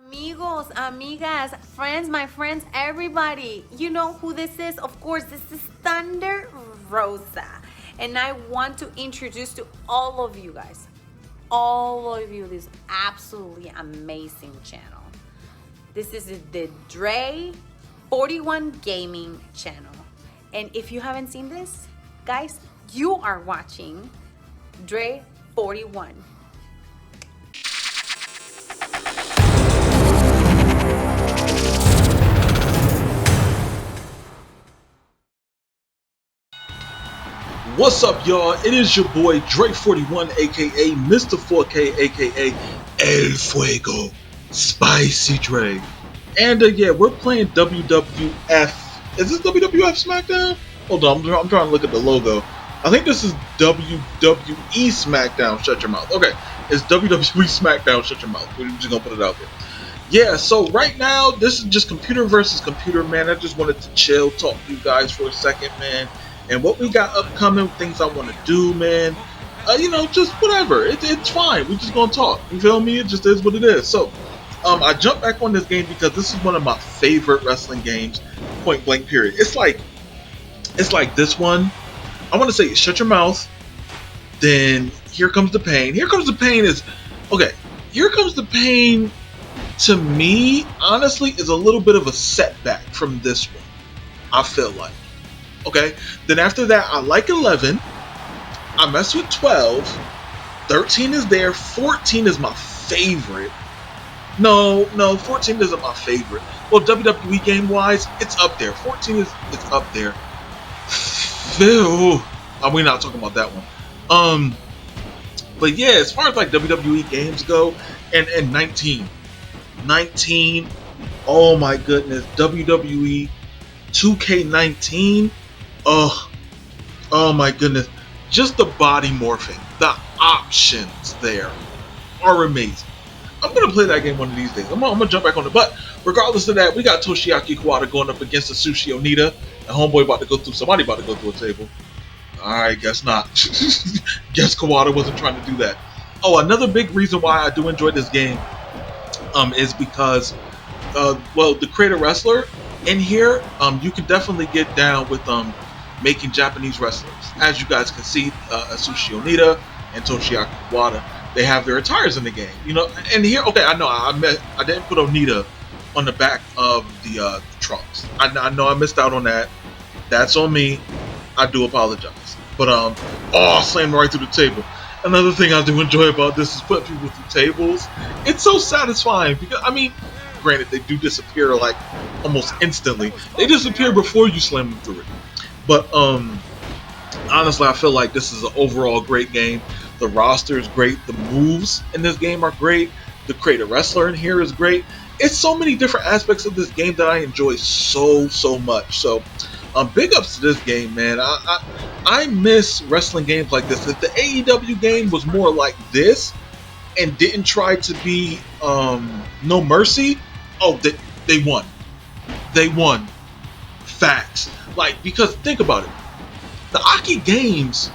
Amigos, amigas, friends, my friends, everybody, you know who this is? Of course, this is Thunder Rosa. And I want to introduce to all of you guys, all of you, this absolutely amazing channel. This is the Dre 41 Gaming channel. And if you haven't seen this, guys, you are watching Dre 41. What's up, y'all? It is your boy Dre41, aka Mr. 4K, aka El Fuego, Spicy Dre. And yeah, we're playing WWF. Is this WWF SmackDown? Hold on, I'm trying to look at the logo. I think this is WWE SmackDown. Shut your mouth. Okay, it's WWE SmackDown. Shut your mouth. We're just gonna put it out there. Yeah, so right now, this is just computer versus computer, man. I just wanted to chill, talk to you guys for a second, man. And what we got upcoming, things I want to do, man. Just whatever. It's fine. We just gonna talk. You feel me? It just is what it is. So, I jumped back on this game because this is one of my favorite wrestling games. Point blank. Period. It's like this one. I want to say, shut your mouth. Then Here Comes the Pain. Here Comes the Pain is okay. Here Comes the Pain. To me, honestly, is a little bit of a setback from this one. I feel like. Okay, then after that, I like 11. I mess with 12. 13 is there. 14 is my favorite. No, 14 isn't my favorite. Well, WWE game-wise, it's up there. 14 is up there. Phil, we're not talking about that one. But yeah, as far as like WWE games go, and 19, oh my goodness, WWE 2K19. Oh my goodness. Just the body morphing. The options there are amazing. I'm going to play that game one of these days. I'm going to jump back on it. But regardless of that, we got Toshiaki Kawada going up against Atsushi Onita. And homeboy somebody about to go through a table. Alright, guess not. Guess Kawada wasn't trying to do that. Oh, another big reason why I do enjoy this game is because, the creator wrestler in here, you can definitely get down with making Japanese wrestlers. As you guys can see, Atsushi Onita and Toshiaki Kawada, they have their attires in the game. And here, okay, I know I didn't put Onita on the back of the trunks. I know I missed out on that. That's on me. I do apologize. But slammed right through the table. Another thing I do enjoy about this is putting people through tables. It's so satisfying because granted, they do disappear like almost instantly. They disappear before you slam them through it. But honestly, I feel like this is an overall great game. The roster is great. The moves in this game are great. The creator wrestler in here is great. It's so many different aspects of this game that I enjoy so much. So, big ups to this game, man. I miss wrestling games like this. If the AEW game was more like this and didn't try to be No Mercy, they won. They won. Facts. Because think about it. The Aki games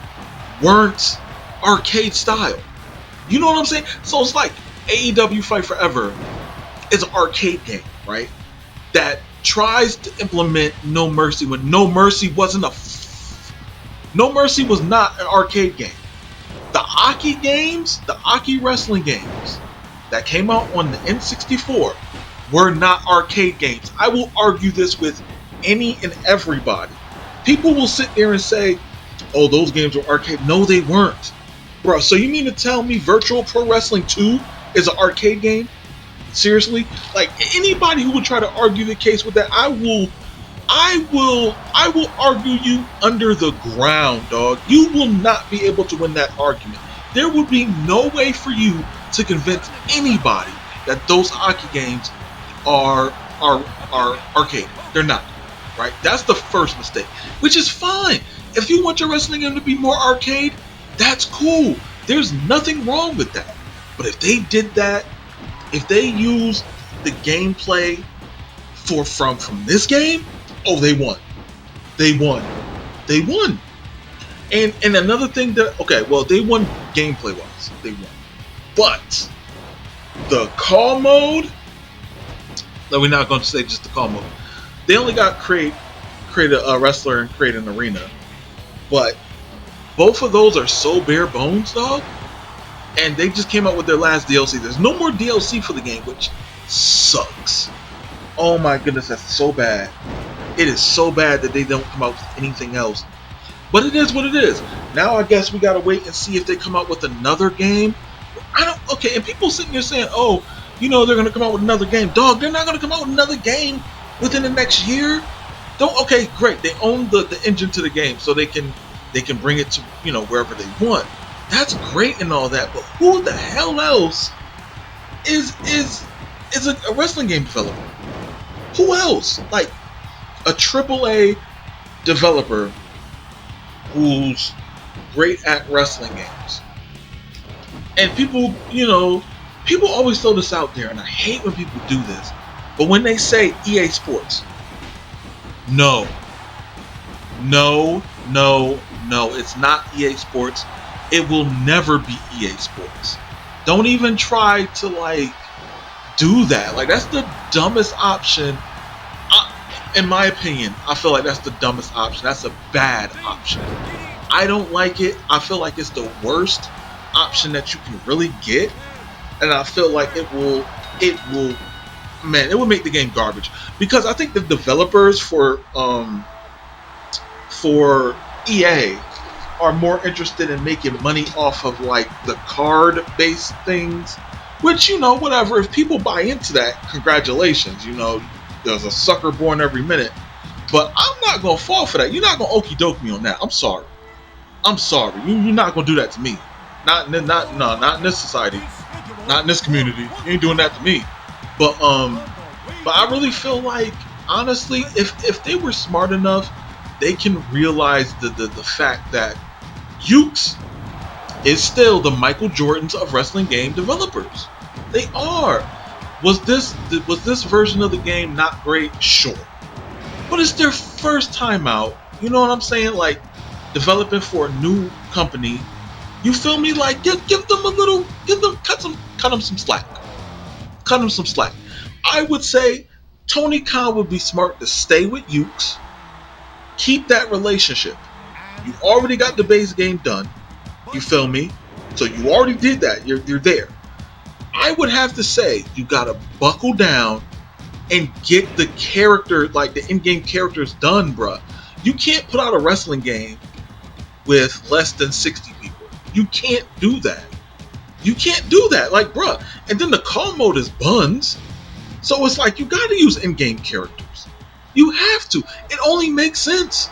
weren't arcade style. You know what I'm saying? So it's like AEW Fight Forever is an arcade game, right? That tries to implement No Mercy when No Mercy wasn't No Mercy was not an arcade game. The Aki games, the Aki wrestling games that came out on the N64 were not arcade games. I will argue this with any and everybody. People will sit there and say, oh, those games were arcade. No, they weren't. Bro, so you mean to tell me Virtual Pro Wrestling 2 is an arcade game? Seriously? Anybody who would try to argue the case with that, I will argue you under the ground, dog. You will not be able to win that argument. There would be no way for you to convince anybody that those Aki games are arcade. They're not, right? That's the first mistake, which is fine. If you want your wrestling game to be more arcade, that's cool. There's nothing wrong with that. But if they did that, if they used the gameplay from this game, oh, they won. They won. They won. And another thing that, okay, well, they won gameplay wise. They won. But the call mode No, we're not going to say just the call mode. They only got create a wrestler and create an arena, but both of those are so bare bones, dog. And they just came out with their last DLC. There's no more DLC for the game, which sucks. Oh my goodness, that's so bad. It is so bad that they don't come out with anything else. But it is what it is. Now I guess we gotta wait and see if they come out with another game. Okay, and people sitting here saying, oh, they're gonna come out with another game. Dog, they're not gonna come out with another game within the next year. Okay, great. They own the engine to the game, so they can bring it to wherever they want. That's great and all that, but who the hell else is a wrestling game developer? Who else? Like a AAA developer who's great at wrestling games. And people always throw this out there, and I hate when people do this. But when they say EA Sports, no, it's not EA Sports. It will never be EA Sports. Don't even try to do that. That's the dumbest option. In my opinion, I feel like that's the dumbest option. That's a bad option. I don't like it. I feel like it's the worst option that you can really get, and I feel like it will make the game garbage, because I think the developers for EA are more interested in making money off of the card-based things, which whatever. If people buy into that, congratulations. There's a sucker born every minute, but I'm not gonna fall for that. You're not gonna okie doke me on that. I'm sorry. You're not gonna do that to me. Not in this society, not in this community. You ain't doing that to me. But I really feel like, honestly, if they were smart enough, they can realize the fact that Ukes is still the Michael Jordans of wrestling game developers. They are. Was this version of the game not great? Sure. But it's their first time out. You know what I'm saying? Developing for a new company. You feel me? Give them a little, cut them some slack. Cut them some slack. I would say Tony Khan would be smart to stay with Ukes. Keep that relationship. You already got the base game done. You feel me? So you already did that. You're there. I would have to say you gotta buckle down and get the character, the in-game characters done, bruh. You can't put out a wrestling game with less than 60 people. You can't do that. Bruh. And then the call mode is buns. So it's you gotta use in-game characters. You have to. It only makes sense.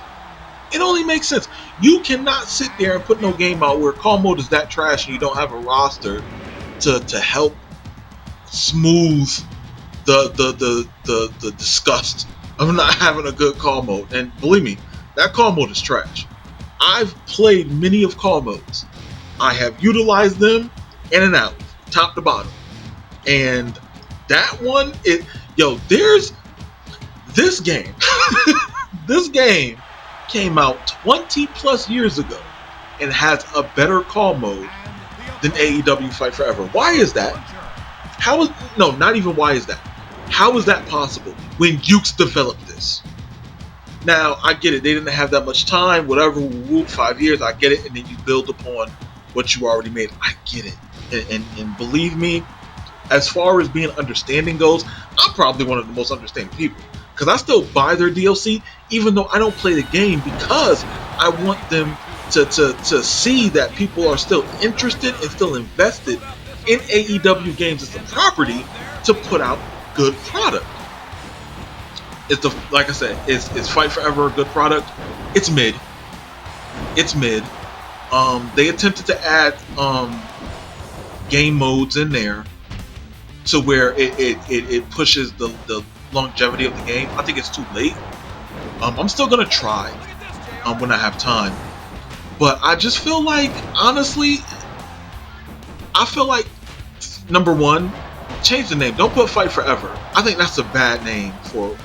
You cannot sit there and put no game out where call mode is that trash and you don't have a roster to help smooth the disgust of not having a good call mode. And believe me, that call mode is trash. I've played many of call modes. I have utilized them in and out, top to bottom. And that one, there's this game. This game came out 20 plus years ago and has a better call mode than AEW Fight Forever. Why is that? Not even why is that? How is that possible when Ukes developed this? Now, I get it. They didn't have that much time, whatever, 5 years, I get it. And then you build upon what you already made. I get it. And believe me, as far as being understanding goes, I'm probably one of the most understanding people. Because I still buy their DLC, even though I don't play the game, because I want them to see that people are still interested and still invested in AEW games as a property to put out good product. Like I said, is Fight Forever a good product? It's mid. They attempted to add game modes in there to where it pushes the longevity of the game. I think it's too late. I'm still gonna try when I have time, but I just feel like, honestly, number one, change the name. Don't put Fight Forever. I think that's a bad name for.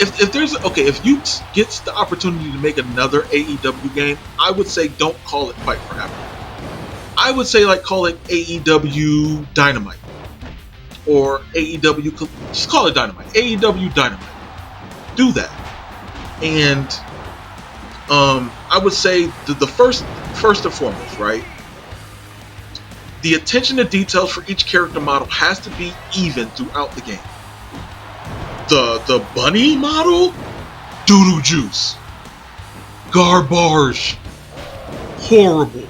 If Ukes gets the opportunity to make another AEW game, I would say don't call it Fight Forever. I would say call it AEW Dynamite or AEW, just call it Dynamite, AEW Dynamite. Do that. And I would say the first and foremost, right? The attention to details for each character model has to be even throughout the game. The bunny model, doodoo juice, garbage, horrible,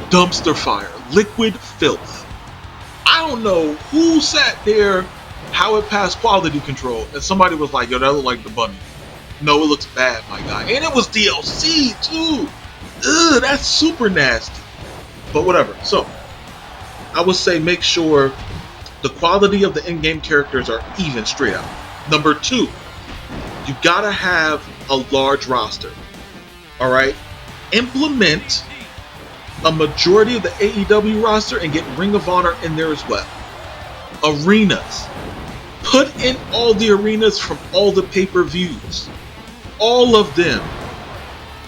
dumpster fire, liquid filth. I don't know who sat there, how it passed quality control, and somebody was like, yo, that look like the bunny. No, it looks bad, my guy. And it was DLC too. Ugh, that's super nasty. But whatever. So, I would say make sure the quality of the in-game characters are even straight out. Number 2, you gotta have a large roster. Alright? Implement a majority of the AEW roster and get Ring of Honor in there as well. Arenas. Put in all the arenas from all the pay-per-views. All of them.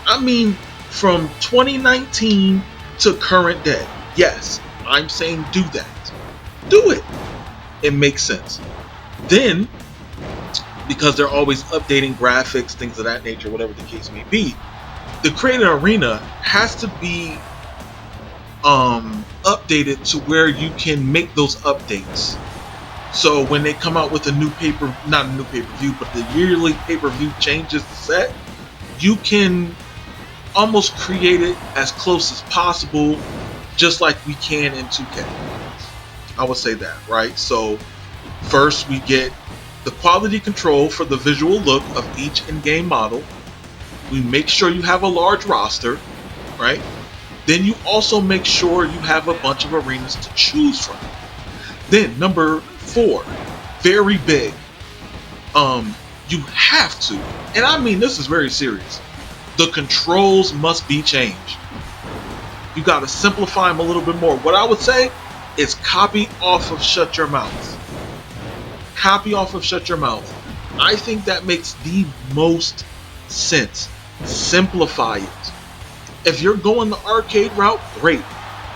I mean, from 2019 to current day. Yes, I'm saying do that. Do it. It makes sense. Then, because they're always updating graphics, things of that nature, whatever the case may be, the creative arena has to be updated to where you can make those updates. So when they come out with a new not a new pay-per-view, but the yearly pay-per-view changes the set, you can almost create it as close as possible, just like we can in 2K. I would say that, right? So first we get the quality control for the visual look of each in-game model. We make sure you have a large roster, right? Then you also make sure you have a bunch of arenas to choose from. Then number 4, very big. You have to, and I mean this is very serious. The controls must be changed. You got to simplify them a little bit more. What I would say is copy off of Shut Your Mouth. Copy off of Shut Your Mouth. I think that makes the most sense. Simplify it. If you're going the arcade route, great.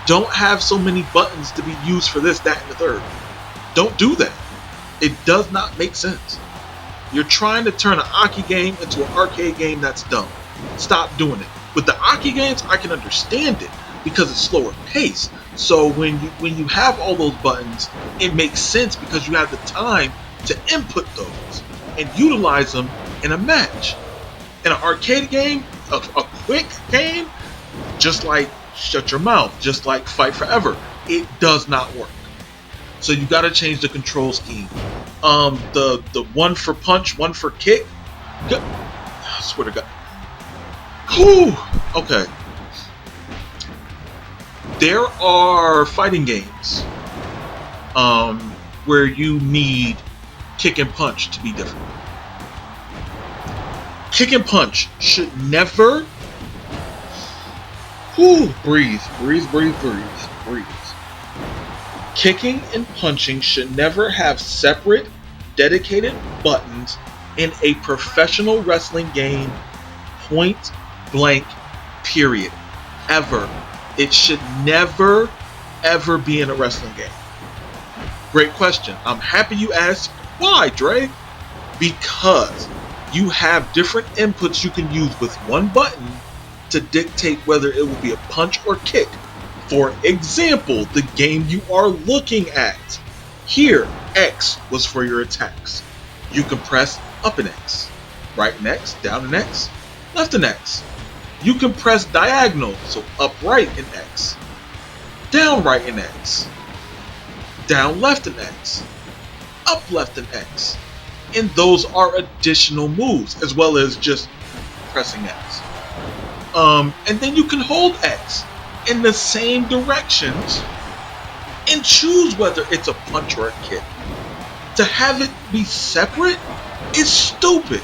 Don't have so many buttons to be used for this, that, and the third. Don't do that. It does not make sense. You're trying to turn an Aki game into an arcade game. That's dumb. Stop doing it. With the Aki games, I can understand it because it's slower pace. So when you have all those buttons, it makes sense because you have the time to input those and utilize them in a match. In an arcade game, a quick game, just like Shut Your Mouth, just like Fight Forever, it does not work. So you got to change the control scheme. The one for punch, one for kick. I swear to God. Whew. Okay. There are fighting games where you need kick and punch to be different. Kick and punch should never... breathe. Kicking and punching should never have separate, dedicated buttons in a professional wrestling game, point blank, period. Ever. It should never, ever be in a wrestling game. Great question. I'm happy you asked. Why, Dre? Because you have different inputs you can use with one button to dictate whether it will be a punch or kick. For example, the game you are looking at. Here, X was for your attacks. You can press up and X, right and X, down and X, left and X. You can press diagonal, so up right and X, down right and X, down left and X, up left and X. And those are additional moves, as well as just pressing X. And then you can hold X in the same directions and choose whether it's a punch or a kick. To have it be separate is stupid.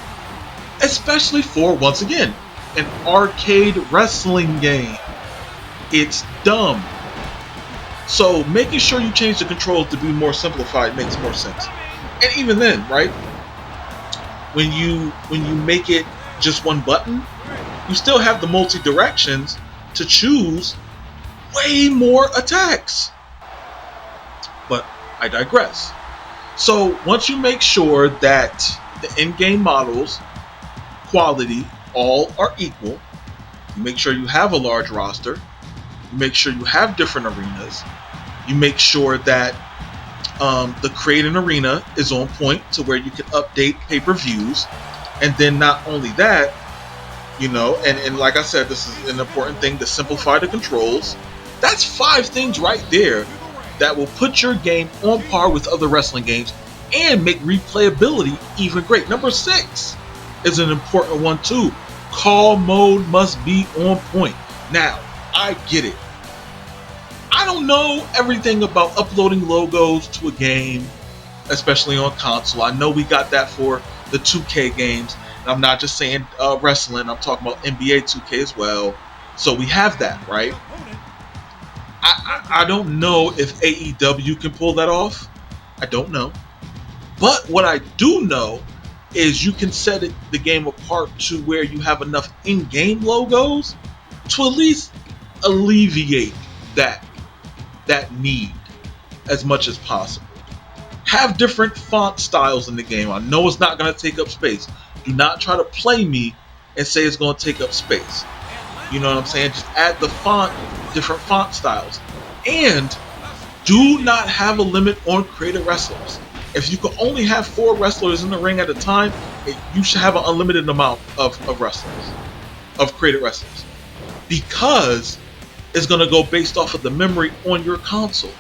Especially for, once again, an arcade wrestling game. It's dumb. So making sure you change the controls to be more simplified makes more sense. And even then, right? When you make it just one button, you still have the multi-directions to choose way more attacks. But I digress. So once you make sure that the in-game models quality all are equal, you make sure you have a large roster, you make sure you have different arenas, you make sure that the create an arena is on point to where you can update pay-per-views, and then not only that, and like I said, this is an important thing, to simplify the controls. That's 5 things right there that will put your game on par with other wrestling games and make replayability even great. Number 6 is an important one too. Call mode must be on point. Now, I get it. I don't know everything about uploading logos to a game, especially on console. I know we got that for the 2K games. And I'm not just saying wrestling, I'm talking about NBA 2K as well. So we have that, right? I don't know if AEW can pull that off. I don't know. But what I do know is you can set the game apart to where you have enough in-game logos to at least alleviate that need as much as possible. Have different font styles in the game. I know it's not going to take up space. Do not try to play me and say it's going to take up space. You know what I'm saying? Just add the different font styles. And do not have a limit on creative wrestlers. If you can only have 4 wrestlers in the ring at a time, you should have an unlimited amount of wrestlers, of creative wrestlers. Because it's going to go based off of the memory on your console.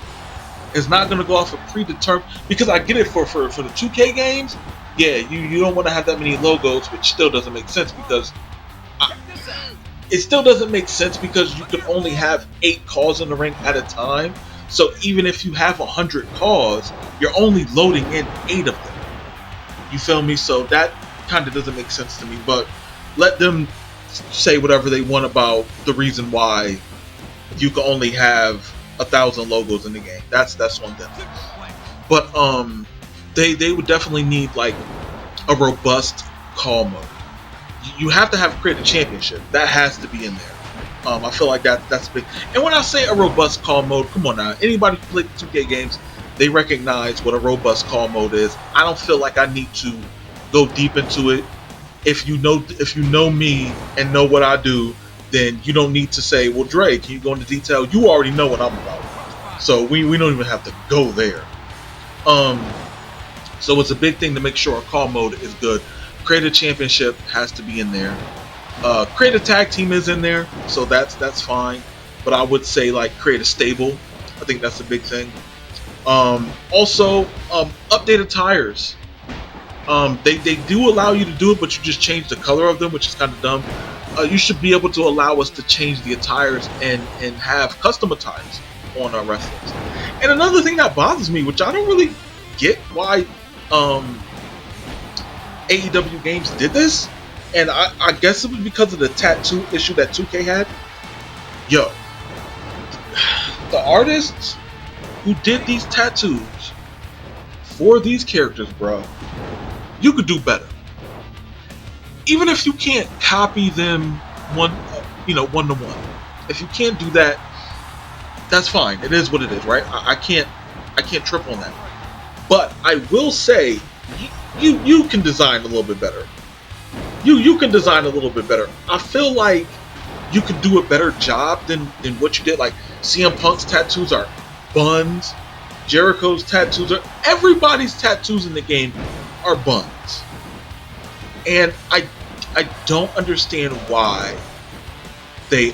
It's not going to go off of predetermined. Because I get it for the 2K games. Yeah, you don't want to have that many logos, which still doesn't make sense because it still doesn't make sense because you can only have 8 calls in the ring at a time. So even if you have 100 calls, you're only loading in 8 of them. You feel me? So that kind of doesn't make sense to me. But let them say whatever they want about the reason why you can only have 1,000 logos in the game. That's on them. But they would definitely need like a robust call mode. You have to have create a championship. That has to be in there. I feel like that's big. And when I say a robust call mode, come on now. Anybody who played 2K games, they recognize what a robust call mode is. I don't feel like I need to go deep into it. If you know me and know what I do, then you don't need to say, well, Dre, can you go into detail? You already know what I'm about. So we don't even have to go there. So it's a big thing to make sure our call mode is good. Create a championship has to be in there. Create a tag team is in there, so that's fine. But I would say like create a stable. I think that's a big thing. Also, updated tires. They do allow you to do it, but you just change the color of them, which is kind of dumb. You should be able to allow us to change the attires and have custom attires on our wrestlers. And another thing that bothers me, which I don't really get why AEW games did this, and I guess it was because of the tattoo issue that 2K had. Yo, the artists who did these tattoos for these characters, bro, you could do better. Even if you can't copy them one to one. If you can't do that, that's fine. It is what it is, right? I can't trip on that. But I will say, you can design a little bit better. You can design a little bit better. I feel like you could do a better job than what you did. Like CM Punk's tattoos are buns. Jericho's tattoos are. Everybody's tattoos in the game are buns. And I don't understand why they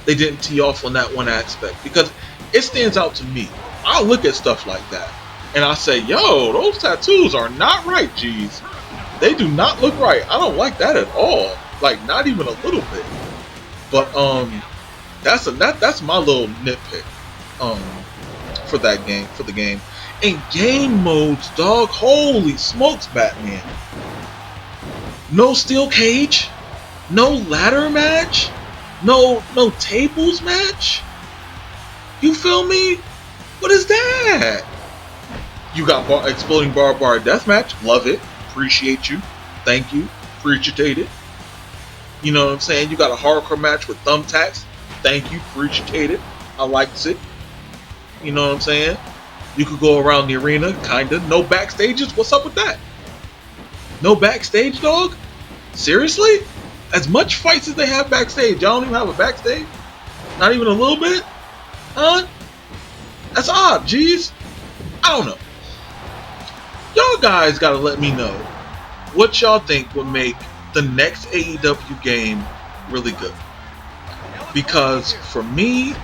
didn't tee off on that one aspect, because it stands out to me. I look at stuff like that and I say, yo, those tattoos are not right, geez. They do not look right. I don't like that at all. Like, not even a little bit. But that's my little nitpick for that game, for the game. And game modes, dog, holy smokes, Batman. No steel cage, no ladder match, no tables match. You feel me? What is that? You got exploding barbed wire death match. Love it. Appreciate you. Thank you. Appreciate it. You know what I'm saying? You got a hardcore match with thumbtacks. Thank you. Appreciate it. I liked it. You know what I'm saying? You could go around the arena, kinda. No backstages? What's up with that? No backstage, dog? Seriously? As much fights as they have backstage, y'all don't even have a backstage? Not even a little bit? Huh? That's odd, jeez. I don't know. Y'all guys gotta let me know what y'all think would make the next AEW game really good. Because for me,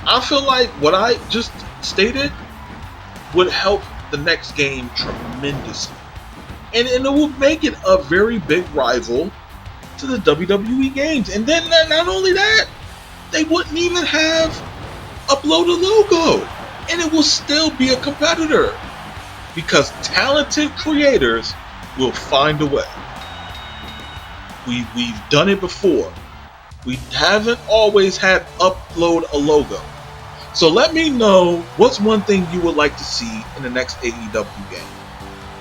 I feel like what I just stated would help the next game tremendously. And it would make it a very big rival to the WWE games. And then not only that, they wouldn't even have upload a logo. And it will still be a competitor. Because talented creators will find a way. We've done it before. We haven't always had upload a logo. So let me know what's one thing you would like to see in the next AEW game.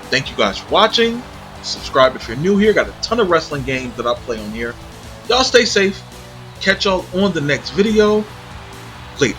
Thank you guys for watching. Subscribe if you're new here. Got a ton of wrestling games that I play on here. Y'all stay safe. Catch y'all on the next video. Later.